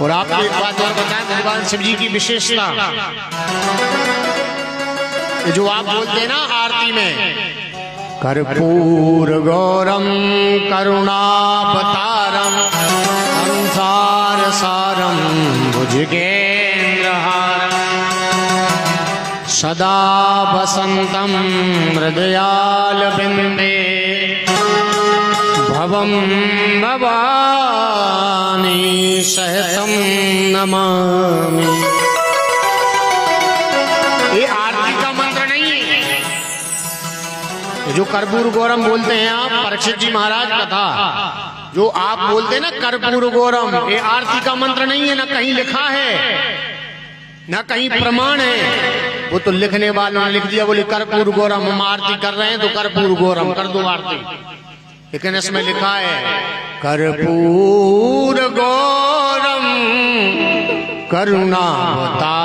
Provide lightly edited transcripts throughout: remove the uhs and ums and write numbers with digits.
और आपको एक बात और बताएं, भगवान शिव जी की विशेषता, जो आप बोलते हैं ना आरती में, कर्पूर गौरम करुणावतारम संसार सारम भुजगेन्द्रहारम सदा वसंतम हृदयाल बिंदे भवम भवानी सहतम नमामि। ये आरती का मंत्र नहीं है। जो कर्पूर गौरम बोलते हैं आप, परीक्षित जी महाराज कथा जो आप बोलते हैं ना कर्पूर गौरम, ये आरती का मंत्र नहीं है, ना कहीं लिखा है ना कहीं प्रमाण है। वो तो लिखने वालों ने लिख दिया, बोले कर्पूर गौरम, हम आरती कर रहे हैं तो कर्पूर गौरम कर दो आरती। लेकिन इसमें लिखा है कर्पूर गौरम करुणावतारम,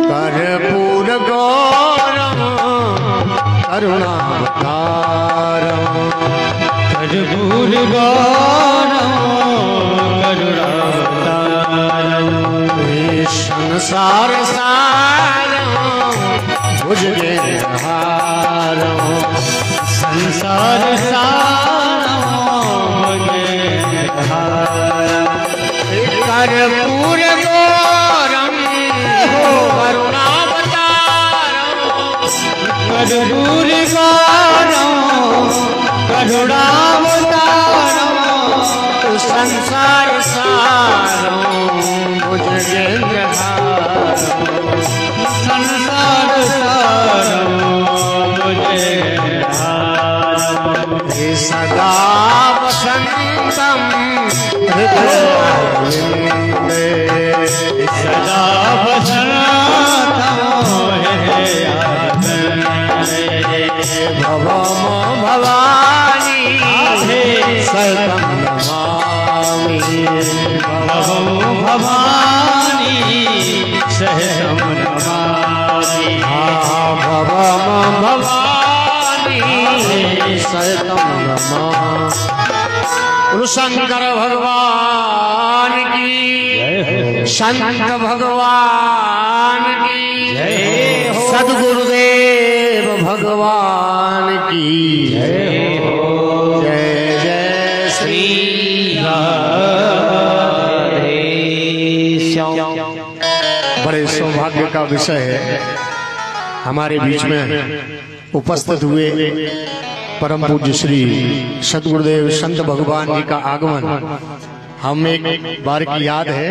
कर्पूर गौरम करुणावतारम, कर्पूर गौरम करुणावतारम, संसार सारम भुजगेन्द्रहारम, संसार सारम भुजगेन्द्रहारम, कर्पूर गौरम करुणावतारम, कर्पूर गौरम करुणावतारम, संसार सारम भुजगेन्द्रहारम, संसार सारम भुजगेन्द्रहारम, सदा वसंतम हृदयालबिंदे, सदा वसंतम हृदयालबिंदे, भवम भवानी सहतम नमामि, भवम भवानी सहतम नमामि, भवम भवानी सहतम नमामि। शंकर भगवान की, संत भगवान की, सद्गुरुदेव भगवान की जय हो। जय जय श्री राधे श्याम। बड़े सौभाग्य का विषय है, हमारे बीच में उपस्थित हुए परम पूज्य श्री सद्गुरुदेव संत भगवान जी का आगमन। हम एक बार की याद है,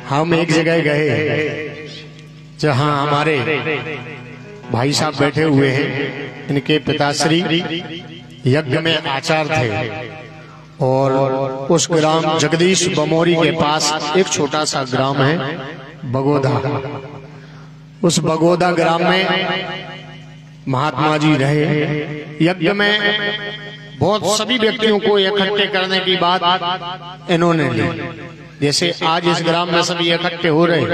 हम एक जगह गए जहां हमारे भाई साहब बैठे हुए हैं, इनके पिताश्री यज्ञ में आचार्य थे, और उस ग्राम जगदीश बमोरी के पास एक छोटा सा ग्राम है बगोदा। उस बगोदा ग्राम में महात्मा जी रहे। यज्ञ में बहुत सभी व्यक्तियों को इकट्ठे करने की बात इन्होंने ली। जैसे आज इस ग्राम में सभी इकट्ठे हो रहे,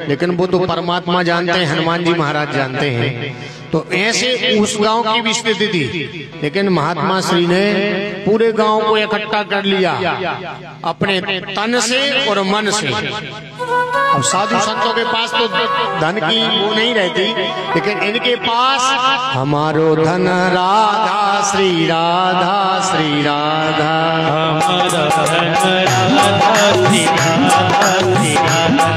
लेकिन वो तो परमात्मा जानते हैं, हनुमान जी महाराज जानते हैं। तो ऐसे उस गांव की भी स्थिति थी, लेकिन महात्मा श्री ने पूरे गांव को इकट्ठा कर लिया अपने तन से और मन से। अब साधु संतों के पास तो धन की वो नहीं रहती, लेकिन इनके पास हमारो धन राधा श्री राधा श्री राधा, हमारा धन राधा श्री राधा श्री राधा,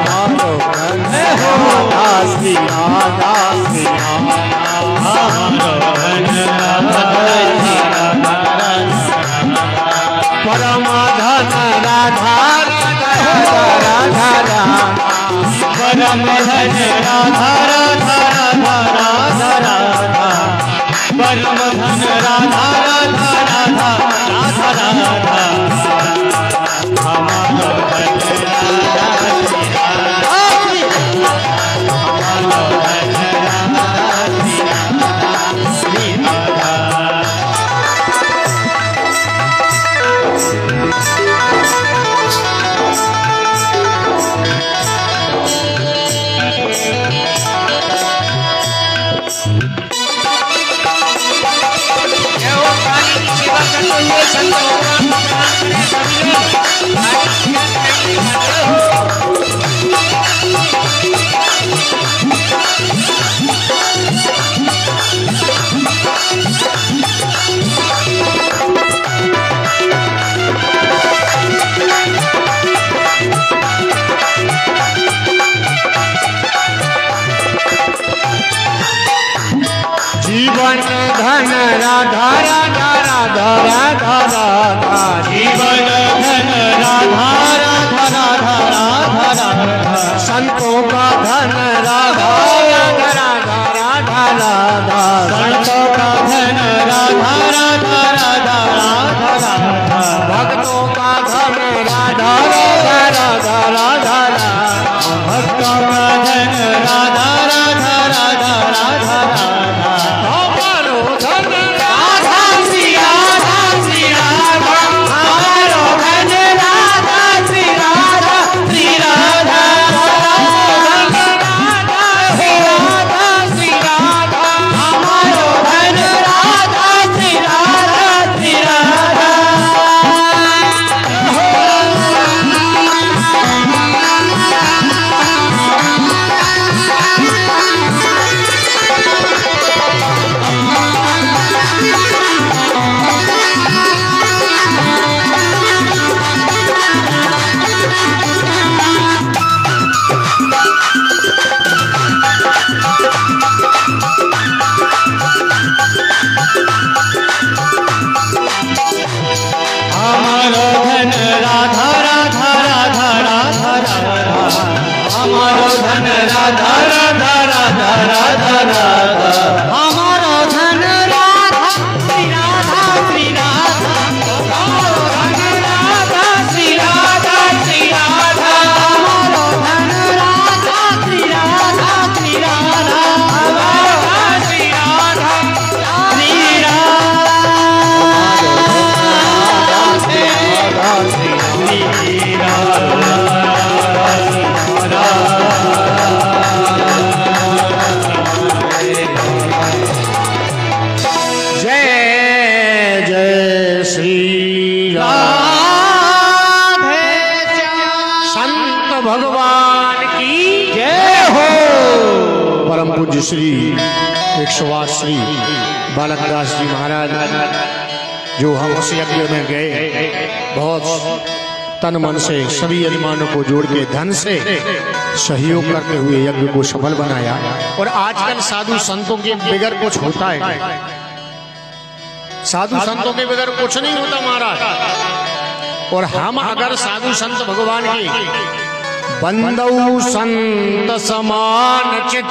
हमारो धन राधा श्री राधा श्री राधा, हमारा धन राधा श्री राधा परम धन राधा राधा राधा, परम धन राधा राधा राधा राधा राधा, परम धन राधा राधा राधा राधा राधा, हमारा धन राधा श्री राधा, हमारा धन राधा श्री राधा श्री राधा। जय हो काली जीवन धन राधा राधा राधा राधा राधा जीवन धन राधा राधा राधा राधा राधा संतों का धन राधा राधा राधा राधा राधा संतों का धन राधा राधा राधा राधा राधा भक्तों का धन राधा राधा राधा राधा राधा भक्तों का धन राधा राधा राधा राधा राधा हमारो धन राधा श्री राधा श्री राधा हमारो धन राधा श्री राधा श्री राधा श्री राधा हमारो धन राधा श्री राधा श्री राधा हमारो धन राधा राधा राधा राधा राधा हमारो धन राधा राधा राधा राधा राधा हमारो धन राधा श्री राधा श्री राधा हमारो धन राधा श्री राधा श्री राधा हमारो धन राधा श्री राधा श्री राधा हमारो श्री राधा श्री जय जय श्री राधे संत भगवान की जय हो। परम पूज्य श्री 108 श्री बालकदास जी महाराज जो हम उस यज्ञ में गए, बहुत तन मन से सभी यजमानों को जोड़ के धन से सहयोग करते हुए यज्ञ को सफल बनाया। और आजकल साधु संतों के बगैर कुछ होता है, साधु संतों के बगैर कुछ नहीं होता महाराज। और हम अगर साधु संत भगवान के बंदौ संत समान चित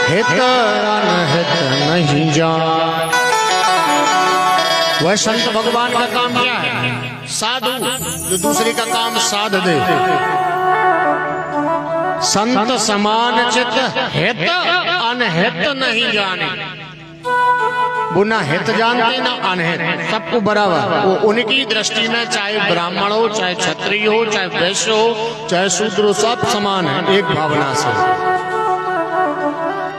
हित अनहित नहीं जान। वह संत भगवान का काम क्या है? साधु जो दूसरे का काम साध दे। संत समान चित हित अनहित नहीं जाने। वो ना हित जानते ना अनहित, सबको बराबर। वो उनकी दृष्टि में चाहे ब्राह्मण हो, चाहे क्षत्रिय हो, चाहे वैश्य हो, चाहे शूद्र हो, सब समान है एक भावना से।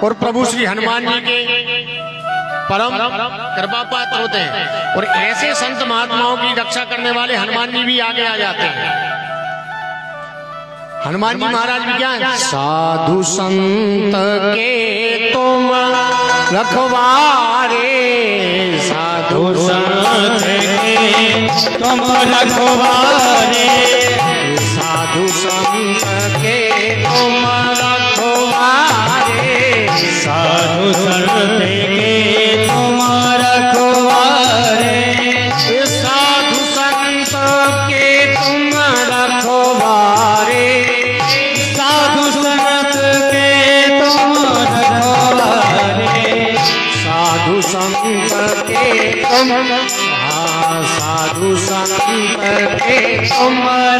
और प्रभु श्री हनुमान जी के परम कृपा पात्र होते हैं। और ऐसे संत महात्माओं की रक्षा करने वाले हनुमान जी भी आगे आ जाते हैं। हनुमान जी महाराज भी क्या है? साधु संत के तुम रखवारे, साधु संत के तुम रखवारे, साधु संत के तुम रखवारे, साधु संत के तुम रखवारे, साधु संत के तुम रखवारे, साधु संत के तुम रखवारे, साधु संत के तुम, हाँ साधु संत के तुम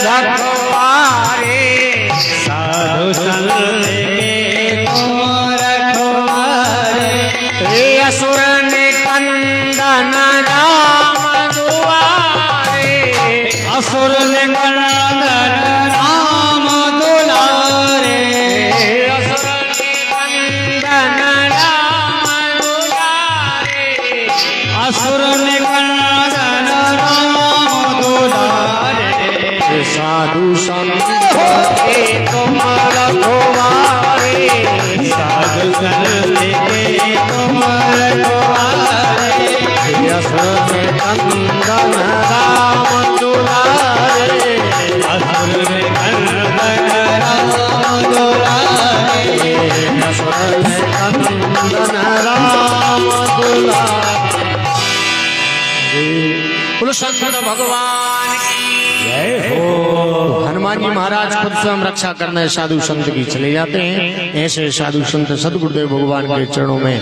रखवारे, साधु संत के तुम रखवारे, हे असुर निकंदन राम दुआरे, असुर निकंदन राम दुलारे, असुर निकंदन राम दुआरे, असुर निकंदन साधु संत के तुम रखवारे, साधु संत के तुम रखवारे, असुर कंदन राम दुलारे, असुर कंदन राम दुलारे, असुर कंदन राम दुलारे। बोलो शंकर भगवान की जय हो। हनुमान जी महाराज खुद स्वयं रक्षा करने साधु संत की चले जाते हैं। ऐसे साधु संत सदगुरुदेव भगवान के चरणों में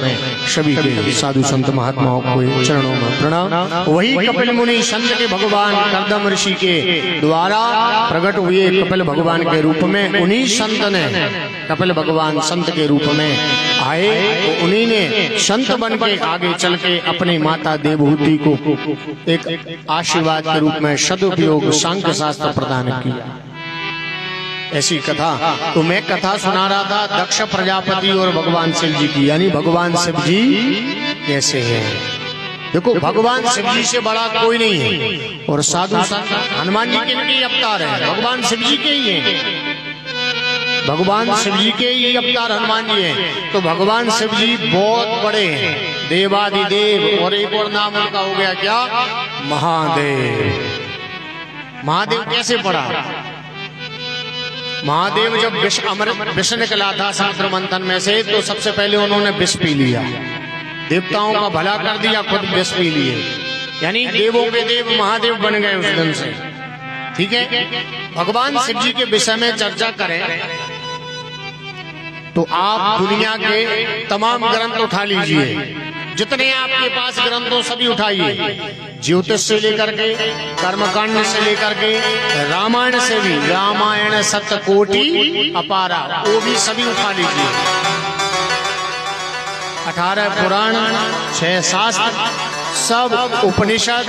सभी के साधु संत महात्माओं को चरणों में प्रणाम। वही कपिल मुनि संत के भगवान कर्दम ऋषि के द्वारा प्रकट हुए कपिल भगवान के रूप में, उन्हीं संत ने कपिल भगवान संत के रूप में आए, तो उन्हीं ने संत बन के आगे चल के अपनी माता देवहूति को एक आशीर्वाद के रूप में सदुपयोग सांख्य शास्त्र प्रदान किया। ऐसी कथा तो मैं कथा सुना रहा था दक्ष प्रजापति और भगवान शिव जी की, यानी भगवान शिव जी कैसे हैं। देखो भगवान शिव जी से बड़ा कोई नहीं है, और साधु संत हनुमान जी के अवतार है, भगवान शिव जी के ही हैं, भगवान शिव जी के ही अवतार हनुमान जी हैं। तो भगवान शिव जी बहुत बड़े हैं, देवादिदेव, और एक और नाम उनका हो गया क्या, महादेव। महादेव कैसे पड़ा, महादेव जब विष निकला था समुद्र मंथन में से, तो सबसे पहले उन्होंने विष पी लिया, देवताओं का भला कर दिया, खुद विष पी लिए, यानी देवों के देव महादेव बन गए उस दिन से। ठीक है, भगवान शिव जी के विषय में चर्चा करें तो आप दुनिया के तमाम ग्रंथ उठा लीजिए, जितने आपके पास ग्रंथ हो सभी उठाइए, ज्योतिष से लेकर के कर्मकांड से लेकर के रामायण से भी, रामायण सतकोटि अपारा, वो भी सभी उठा लीजिए। 18 पुराण, 6 शास्त्र, सब उपनिषद,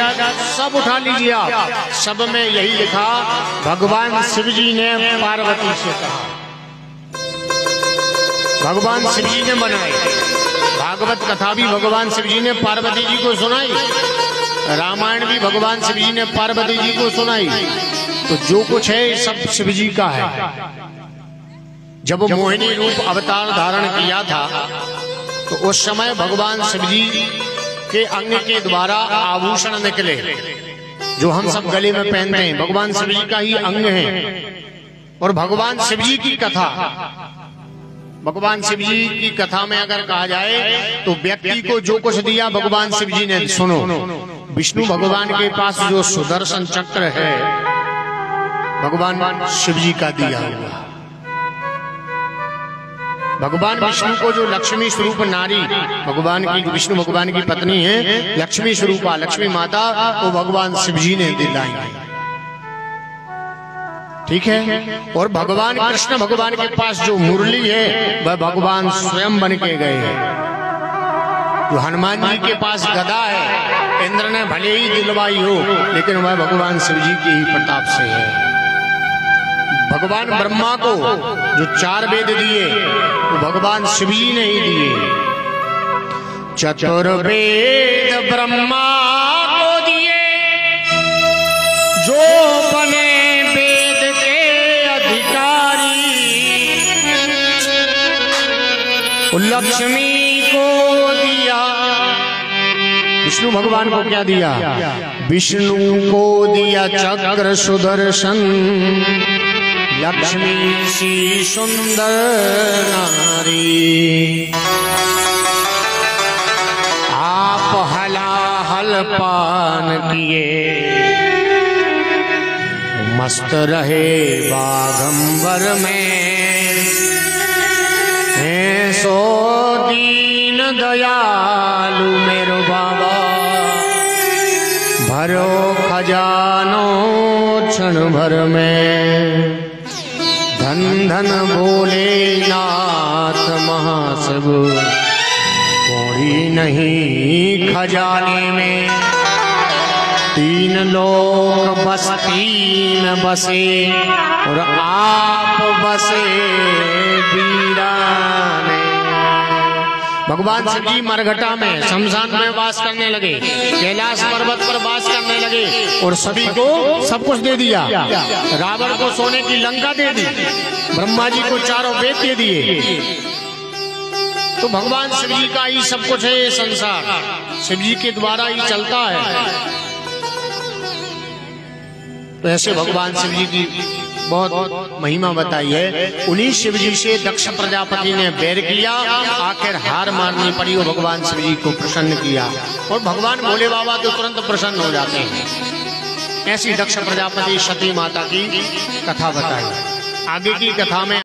सब उठा लीजिए आप। सब में यही लिखा, भगवान शिव जी ने पार्वती से कहा, भगवान शिव जी ने बनाई, भागवत कथा भी भगवान शिव जी ने पार्वती जी को सुनाई, रामायण भी भगवान शिव जी ने पार्वती जी को सुनाई। तो जो कुछ है सब शिव जी का है। जब मोहिनी रूप अवतार धारण किया था, तो उस समय भगवान शिव जी के अंग के द्वारा आभूषण निकले, जो हम सब गले में पहनते हैं, भगवान शिव जी का ही अंग है। और भगवान शिव जी की कथा, भगवान शिव जी की कथा में अगर कहा जाए तो व्यक्ति को जो कुछ दिया भगवान शिव जी ने, सुनो, विष्णु भगवान के पास जो सुदर्शन चक्र है, भगवान शिव जी का दिया हुआ। भगवान विष्णु को जो लक्ष्मी स्वरूप नारी, भगवान की, विष्णु भगवान की पत्नी है, लक्ष्मी स्वरूपा लक्ष्मी माता, वो भगवान शिव जी ने दिलाई। ठीक है, और भगवान कृष्ण भगवान के पास जो मुरली है, वह भगवान स्वयं बन के गए हैं। जो हनुमान जी के पास गदा है, इंद्र ने भले ही दिलवाई हो, लेकिन वह भगवान शिव जी के ही प्रताप से है। भगवान ब्रह्मा को जो 4 वेद दिए, वो भगवान शिव जी ने ही दिए। चतुर्वेद ब्रह्मा को दिए, जो बने वेद के अधिकारी। लक्ष्मी को दिया, विष्णु भगवान को क्या दिया, विष्णु को दिया चक्र सुदर्शन, लक्ष्मी सी सुंदर नारी। आप हलाहल पान किए, मस्त रहे बागंबर में। सो दीन दयालु मेरो बाबा, भरो खजानो क्षण भर में। धन धन भोलेनाथ महाशिव, कोई नहीं खजाने में। 3 लोक बस 3 बसे, और आप बसे वीराने। भगवान शिव जी मरघटा में, शमशान में वास करने लगे, कैलाश पर्वत पर वास करने लगे, और सभी को सब कुछ दे दिया। रावण को सोने की लंका दे दी, ब्रह्मा जी को चारों वेद दे दिए। तो भगवान शिव जी का ही सब कुछ है, ये संसार शिव जी के द्वारा ही चलता है। तो ऐसे भगवान शिव जी की बहुत महिमा बताई है। उन्हीं शिव जी से दक्ष प्रजापति ने बैर किया, आखिर हार मारनी पड़ी और भगवान शिव जी को प्रसन्न किया। और भगवान भोले बाबा तो तुरंत प्रसन्न हो जाते हैं। ऐसी दक्ष प्रजापति सती माता की कथा बताई। आगे की कथा में